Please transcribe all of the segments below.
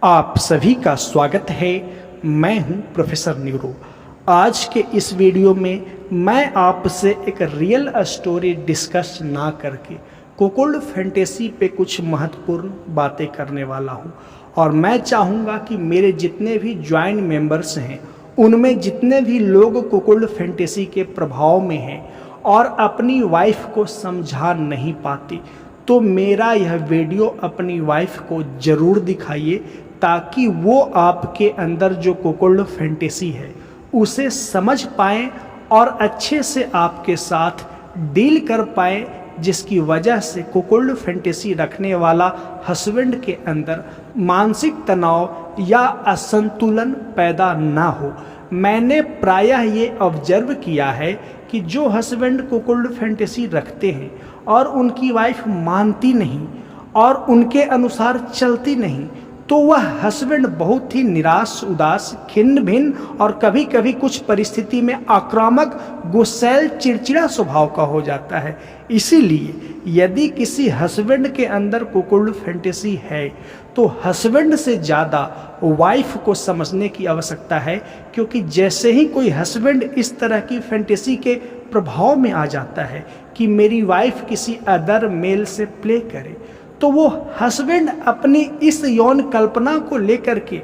आप सभी का स्वागत है। मैं हूं प्रोफेसर न्यूरो। आज के इस वीडियो में मैं आपसे एक रियल स्टोरी डिस्कस ना करके कुकुल्ड फैंटेसी पे कुछ महत्वपूर्ण बातें करने वाला हूं। और मैं चाहूँगा कि मेरे जितने भी ज्वाइंट मेंबर्स हैं उनमें जितने भी लोग कुकुल्ड फैंटेसी के प्रभाव में हैं और अपनी वाइफ को समझा नहीं पाते, तो मेरा यह वीडियो अपनी वाइफ को ज़रूर दिखाइए ताकि वो आपके अंदर जो कुकुल्ड फैंटेसी है उसे समझ पाएँ और अच्छे से आपके साथ डील कर पाएँ, जिसकी वजह से कुकुल्ड फैंटेसी रखने वाला हस्बैंड के अंदर मानसिक तनाव या असंतुलन पैदा ना हो। मैंने प्रायः ये ऑब्जर्व किया है कि जो हस्बैंड कुकुल्ड फैंटेसी रखते हैं और उनकी वाइफ मानती नहीं और उनके अनुसार चलती नहीं, तो वह हस्बैंड बहुत ही निराश, उदास, खिन्न भिन्न और कभी कभी कुछ परिस्थिति में आक्रामक, गुस्सैल, चिड़चिड़ा स्वभाव का हो जाता है। इसीलिए यदि किसी हस्बैंड के अंदर कुकुल्ड फैंटेसी है तो हस्बैंड से ज़्यादा वाइफ को समझने की आवश्यकता है, क्योंकि जैसे ही कोई हस्बैंड इस तरह की फैंटेसी के प्रभाव में आ जाता है कि मेरी वाइफ किसी अदर मेल से प्ले करे, तो वो हस्बैंड अपनी इस यौन कल्पना को लेकर के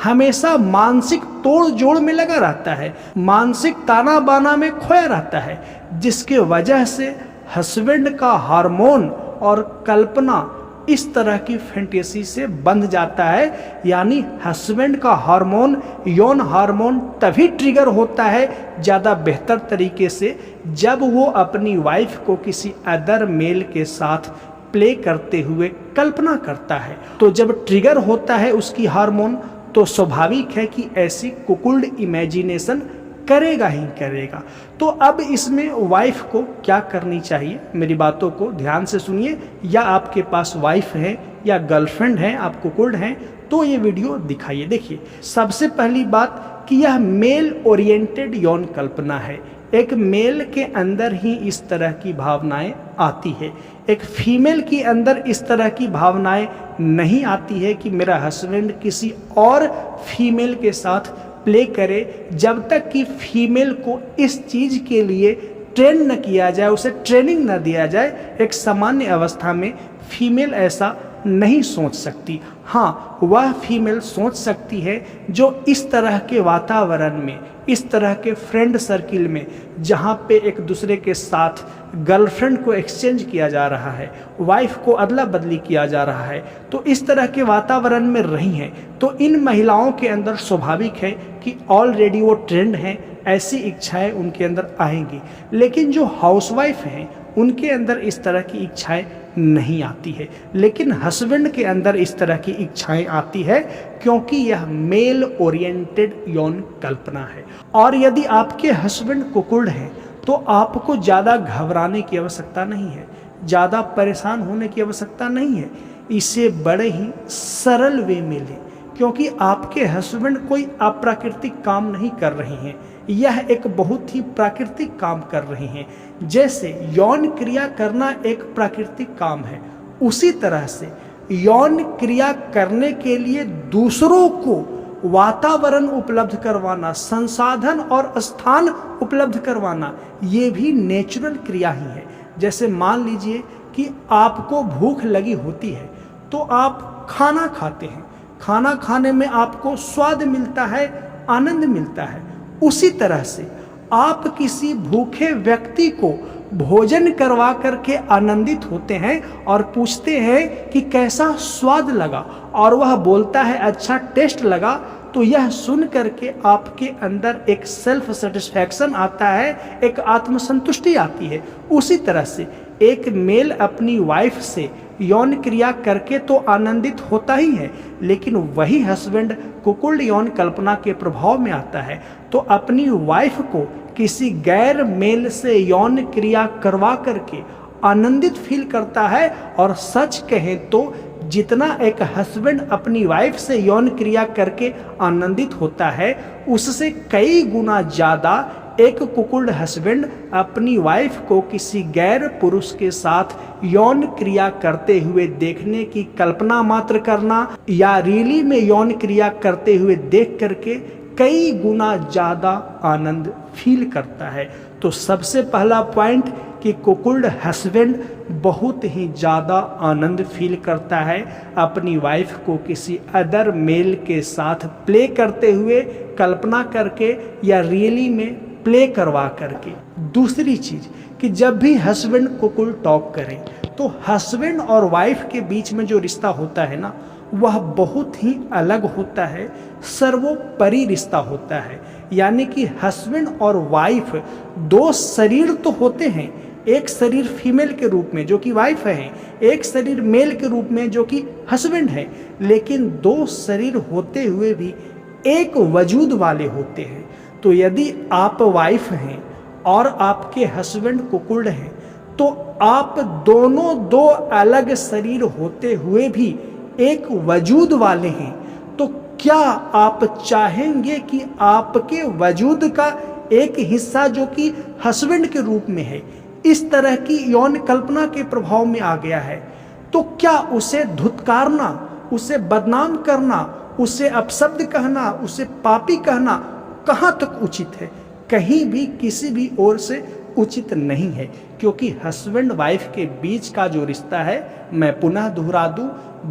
हमेशा मानसिक तोड़ जोड़ में लगा रहता है, मानसिक ताना बाना में खोया रहता है, जिसके वजह से हस्बैंड का हार्मोन और कल्पना इस तरह की फैंटेसी से बंध जाता है। यानी हस्बैंड का हार्मोन, यौन हार्मोन तभी ट्रिगर होता है ज़्यादा बेहतर तरीके से जब वो अपनी वाइफ को किसी अदर मेल के साथ प्ले करते हुए कल्पना करता है। तो जब ट्रिगर होता है उसकी हार्मोन, तो स्वाभाविक है कि ऐसी कुकुल्ड इमेजिनेशन करेगा ही करेगा। तो अब इसमें वाइफ को क्या करनी चाहिए, मेरी बातों को ध्यान से सुनिए। या आपके पास वाइफ है या गर्लफ्रेंड है, आप कुकुल्ड हैं, तो ये वीडियो दिखाइए। देखिए, सबसे पहली बात कि यह मेल ओरिएंटेड यौन कल्पना है। एक मेल के अंदर ही इस तरह की भावनाएं आती है, एक फीमेल के अंदर इस तरह की भावनाएं नहीं आती है कि मेरा हस्बैंड किसी और फीमेल के साथ प्ले करे। जब तक कि फीमेल को इस चीज़ के लिए ट्रेन न किया जाए, उसे ट्रेनिंग न दिया जाए, एक सामान्य अवस्था में फीमेल ऐसा नहीं सोच सकती। हाँ, वह फीमेल सोच सकती है जो इस तरह के वातावरण में, इस तरह के फ्रेंड सर्किल में, जहाँ पे एक दूसरे के साथ गर्लफ्रेंड को एक्सचेंज किया जा रहा है, वाइफ को अदला बदली किया जा रहा है, तो इस तरह के वातावरण में रही हैं, तो इन महिलाओं के अंदर स्वाभाविक है कि ऑलरेडी वो ट्रेंड हैं, ऐसी इच्छाएं उनके अंदर आएंगी। लेकिन जो हाउसवाइफ हैं उनके अंदर इस तरह की इच्छाएं नहीं आती है, लेकिन हस्बैंड के अंदर इस तरह की इच्छाएं आती है, क्योंकि यह मेल ओरिएंटेड यौन कल्पना है। और यदि आपके हस्बैंड कुकुल्ड हैं तो आपको ज़्यादा घबराने की आवश्यकता नहीं है, ज़्यादा परेशान होने की आवश्यकता नहीं है। इसे बड़े ही सरल वे में लें, क्योंकि आपके हस्बैंड कोई अप्राकृतिक काम नहीं कर रहे हैं, यह एक बहुत ही प्राकृतिक काम कर रहे हैं। जैसे यौन क्रिया करना एक प्राकृतिक काम है, उसी तरह से यौन क्रिया करने के लिए दूसरों को वातावरण उपलब्ध करवाना, संसाधन और स्थान उपलब्ध करवाना, ये भी नेचुरल क्रिया ही है। जैसे मान लीजिए कि आपको भूख लगी होती है तो आप खाना खाते हैं, खाना खाने में आपको स्वाद मिलता है, आनंद मिलता है। उसी तरह से आप किसी भूखे व्यक्ति को भोजन करवा करके आनंदित होते हैं और पूछते हैं कि कैसा स्वाद लगा, और वह बोलता है अच्छा टेस्ट लगा, तो यह सुन करके आपके अंदर एक सेल्फ सेटिस्फैक्शन आता है, एक आत्मसंतुष्टि आती है। उसी तरह से एक मेल अपनी वाइफ से यौन क्रिया करके तो आनंदित होता ही है, लेकिन वही हस्बैंड कुकुल्ड यौन कल्पना के प्रभाव में आता है तो अपनी वाइफ को किसी गैर मेल से यौन क्रिया करवा करके आनंदित फील करता है। और सच कहें तो जितना एक हस्बैंड अपनी वाइफ से यौन क्रिया करके आनंदित होता है, उससे कई गुना ज़्यादा एक कुकुल्ड हस्बैंड अपनी वाइफ को किसी गैर पुरुष के साथ यौन क्रिया करते हुए देखने की कल्पना मात्र करना या रियली में यौन क्रिया करते हुए देख करके कई गुना ज़्यादा आनंद फील करता है। तो सबसे पहला पॉइंट कि कुकुल्ड हस्बैंड बहुत ही ज़्यादा आनंद फील करता है अपनी वाइफ को किसी अदर मेल के साथ प्ले करते हुए कल्पना करके या रियली में प्ले करवा करके। दूसरी चीज़ कि जब भी हस्बैंड कुकुल टॉक करे तो हस्बैंड और वाइफ के बीच में जो रिश्ता होता है ना, वह बहुत ही अलग होता है, सर्वोपरि रिश्ता होता है। यानी कि हस्बैंड और वाइफ दो शरीर तो होते हैं, एक शरीर फीमेल के रूप में जो कि वाइफ है, एक शरीर मेल के रूप में जो कि हस्बैंड है, लेकिन दो शरीर होते हुए भी एक वजूद वाले होते हैं। तो यदि आप वाइफ हैं और आपके हस्बैंड कुकुल्ड हैं तो आप दोनों दो अलग शरीर होते हुए भी एक वजूद वाले हैं। तो क्या आप चाहेंगे कि आपके वजूद का एक हिस्सा जो कि हस्बैंड के रूप में है इस तरह की यौन कल्पना के प्रभाव में आ गया है, तो क्या उसे धुतकारना, उसे बदनाम करना, उसे अपशब्द कहना, उसे पापी कहना कहाँ तक उचित है? कहीं भी किसी भी ओर से उचित नहीं है, क्योंकि हस्बैंड वाइफ के बीच का जो रिश्ता है, मैं पुनः दोहरा दूं,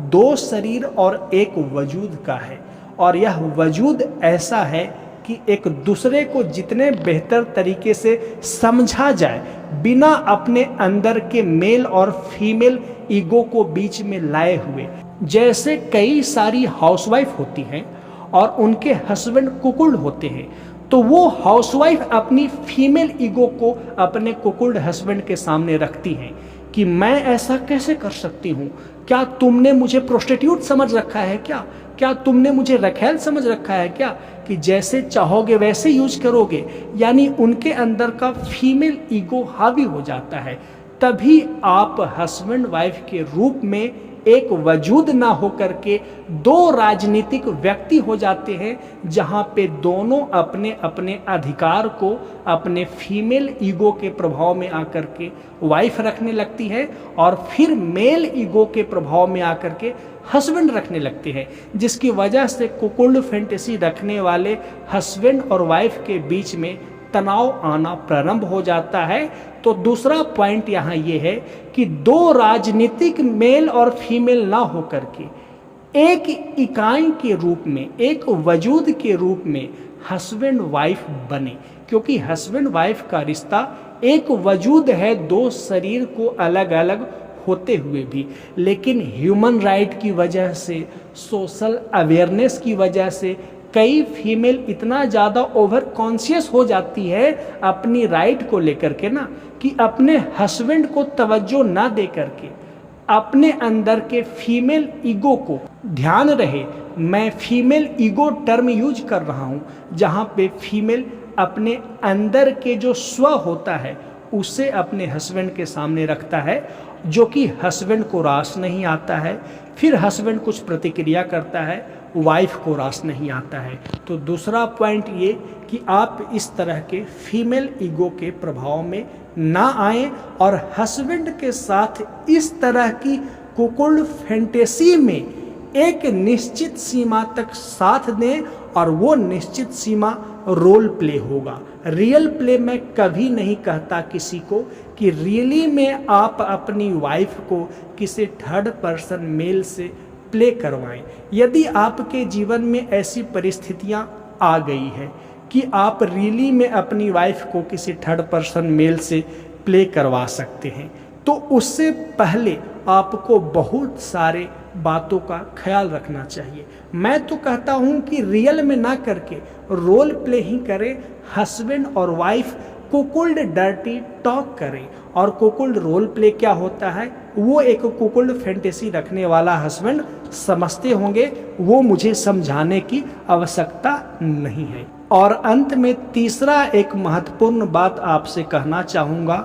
दो शरीर और एक वजूद का है। और यह वजूद ऐसा है कि एक दूसरे को जितने बेहतर तरीके से समझा जाए बिना अपने अंदर के मेल और फीमेल ईगो को बीच में लाए हुए। जैसे कई सारी हाउसवाइफ होती हैं और उनके हस्बैंड कुकुल्ड होते हैं, तो वो हाउसवाइफ अपनी फीमेल ईगो को अपने कुकुल्ड हस्बैंड के सामने रखती हैं कि मैं ऐसा कैसे कर सकती हूँ, क्या तुमने मुझे प्रोस्टिट्यूट समझ रखा है क्या तुमने मुझे रखैल समझ रखा है क्या, कि जैसे चाहोगे वैसे यूज करोगे। यानी उनके अंदर का फीमेल ईगो हावी हो जाता है। तभी आप हस्बैंड वाइफ के रूप में एक वजूद ना होकर के दो राजनीतिक व्यक्ति हो जाते हैं, जहां पे दोनों अपने अपने अधिकार को अपने फीमेल ईगो के प्रभाव में आकर के वाइफ रखने लगती है और फिर मेल ईगो के प्रभाव में आकर के हस्बैंड रखने लगते हैं, जिसकी वजह से कुकुल्ड फैंटेसी रखने वाले हस्बैंड और वाइफ के बीच में तनाव आना प्रारंभ हो जाता है। तो दूसरा पॉइंट यहाँ ये है कि दो राजनीतिक मेल और फीमेल ना होकर के एक इकाई के रूप में, एक वजूद के रूप में हस्बैंड वाइफ बने, क्योंकि हस्बैंड वाइफ का रिश्ता एक वजूद है, दो शरीर को अलग अलग होते हुए भी। लेकिन ह्यूमन राइट की वजह से, सोशल अवेयरनेस की वजह से कई फीमेल इतना ज़्यादा ओवर कॉन्शियस हो जाती है अपनी राइट को लेकर के ना, कि अपने हस्बैंड को तवज्जो ना दे करके अपने अंदर के फीमेल ईगो को, ध्यान रहे मैं फीमेल ईगो टर्म यूज कर रहा हूँ, जहाँ पे फीमेल अपने अंदर के जो स्व होता है उसे अपने हस्बैंड के सामने रखता है, जो कि हस्बैंड को रास नहीं आता है। फिर हस्बैंड कुछ प्रतिक्रिया करता है, वाइफ को रास नहीं आता है। तो दूसरा पॉइंट ये कि आप इस तरह के फीमेल ईगो के प्रभाव में ना आए और हस्बैंड के साथ इस तरह की कुकुल्ड फैंटेसी में एक निश्चित सीमा तक साथ दें, और वो निश्चित सीमा रोल प्ले होगा। रियल प्ले मैं कभी नहीं कहता किसी को कि रियली में आप अपनी वाइफ को किसी थर्ड पर्सन मेल से प्ले करवाएं। यदि आपके जीवन में ऐसी परिस्थितियां आ गई है कि आप रियली में अपनी वाइफ को किसी थर्ड पर्सन मेल से प्ले करवा सकते हैं, तो उससे पहले आपको बहुत सारे बातों का ख्याल रखना चाहिए। मैं तो कहता हूं कि रियल में ना करके रोल प्ले ही करें। हस्बैंड और वाइफ कुकुल्ड डर्टी टॉक करें। और कुकुल्ड रोल प्ले क्या होता है वो एक कुकुल्ड फैंटेसी रखने वाला हस्बैंड समझते होंगे, वो मुझे समझाने की आवश्यकता नहीं है। और अंत में तीसरा एक महत्वपूर्ण बात आपसे कहना चाहूँगा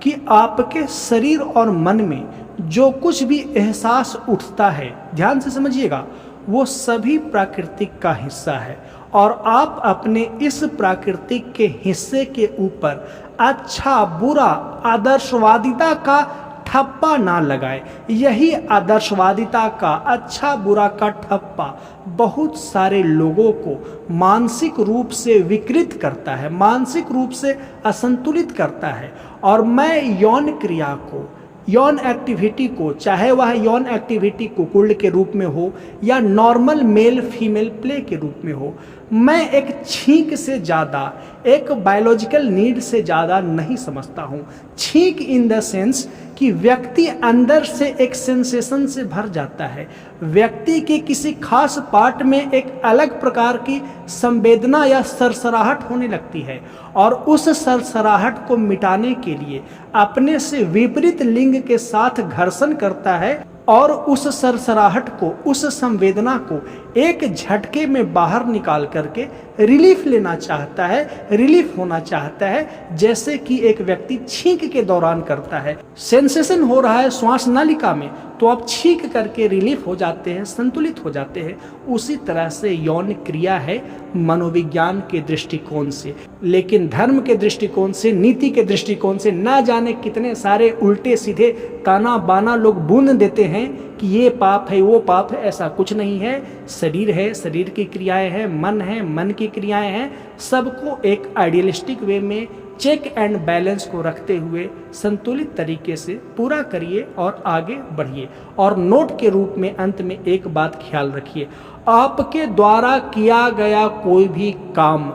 कि आपके शरीर और मन में जो कुछ भी एहसास उठता है, ध्यान से समझिएगा, वो सभी प्राकृतिक का हिस्सा है और आप अपने इस प्राकृतिक के हिस्से के ऊपर अच्छा बुरा आदर्शवादिता का ठप्पा ना लगाए। यही आदर्शवादिता का अच्छा बुरा का ठप्पा बहुत सारे लोगों को मानसिक रूप से विकृत करता है, मानसिक रूप से असंतुलित करता है। और मैं यौन क्रिया को, यौन एक्टिविटी को, चाहे वह यौन एक्टिविटी कुकुल्ड के रूप में हो या नॉर्मल मेल फीमेल प्ले के रूप में हो, मैं एक छींक से ज़्यादा, एक बायोलॉजिकल नीड से ज़्यादा नहीं समझता हूँ। छींक इन द सेंस कि व्यक्ति अंदर से एक सेंसेशन से भर जाता है, व्यक्ति के किसी खास पार्ट में एक अलग प्रकार की संवेदना या सरसराहट होने लगती है और उस सरसराहट को मिटाने के लिए अपने से विपरीत लिंग के साथ घर्षण करता है और उस सरसराहट को, उस संवेदना को एक झटके में बाहर निकाल करके रिलीफ लेना चाहता है, रिलीफ होना चाहता है, जैसे कि एक व्यक्ति छींक के दौरान करता है। सेंसेशन हो रहा है श्वास नलिका में, तो आप छींक करके रिलीफ हो जाते हैं, संतुलित हो जाते हैं। उसी तरह से यौन क्रिया है मनोविज्ञान के दृष्टिकोण से, लेकिन धर्म के दृष्टिकोण से, नीति के दृष्टिकोण से ना जाने कितने सारे उल्टे सीधे ताना बाना लोग बूंद देते हैं कि ये पाप है, वो पाप है। ऐसा कुछ नहीं है। शरीर है, शरीर की क्रियाएं हैं, मन है, मन की क्रियाएं हैं। सबको एक आइडियलिस्टिक वे में चेक एंड बैलेंस को रखते हुए संतुलित तरीके से पूरा करिए और आगे बढ़िए। और नोट के रूप में अंत में एक बात ख्याल रखिए, आपके द्वारा किया गया कोई भी काम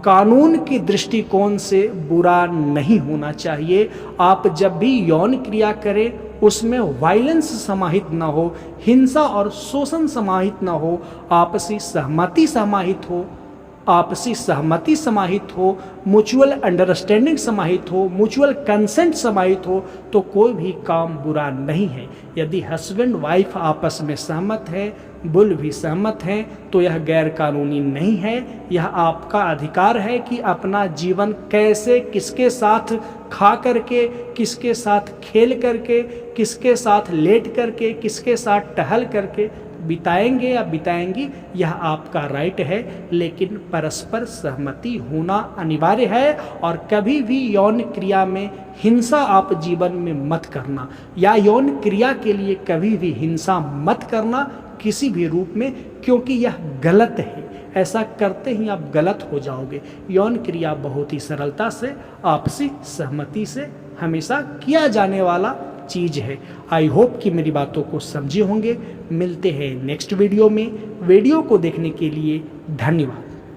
कानून के दृष्टिकोण से बुरा नहीं होना चाहिए। आप जब भी यौन क्रिया करें उसमें वायलेंस समाहित न हो, हिंसा और शोषण समाहित न हो, आपसी सहमति समाहित हो, आपसी सहमति समाहित हो, म्यूचुअल अंडरस्टैंडिंग समाहित हो, म्यूचुअल कंसेंट समाहित हो, तो कोई भी काम बुरा नहीं है। यदि हस्बैंड वाइफ आपस में सहमत है, बुल भी सहमत हैं, तो यह गैर कानूनी नहीं है। यह आपका अधिकार है कि अपना जीवन कैसे, किसके साथ खा करके, किसके साथ खेल करके, किसके साथ लेट करके, किसके साथ टहल करके बिताएंगे या बिताएंगी, यह आपका राइट है। लेकिन परस्पर सहमति होना अनिवार्य है। और कभी भी यौन क्रिया में हिंसा आप जीवन में मत करना, या यौन क्रिया के लिए कभी भी हिंसा मत करना किसी भी रूप में, क्योंकि यह गलत है। ऐसा करते ही आप गलत हो जाओगे। यौन क्रिया बहुत ही सरलता से, आपसी सहमति से हमेशा किया जाने वाला चीज़ है। आई होप कि मेरी बातों को समझे होंगे। मिलते हैं नेक्स्ट वीडियो में। वीडियो को देखने के लिए धन्यवाद।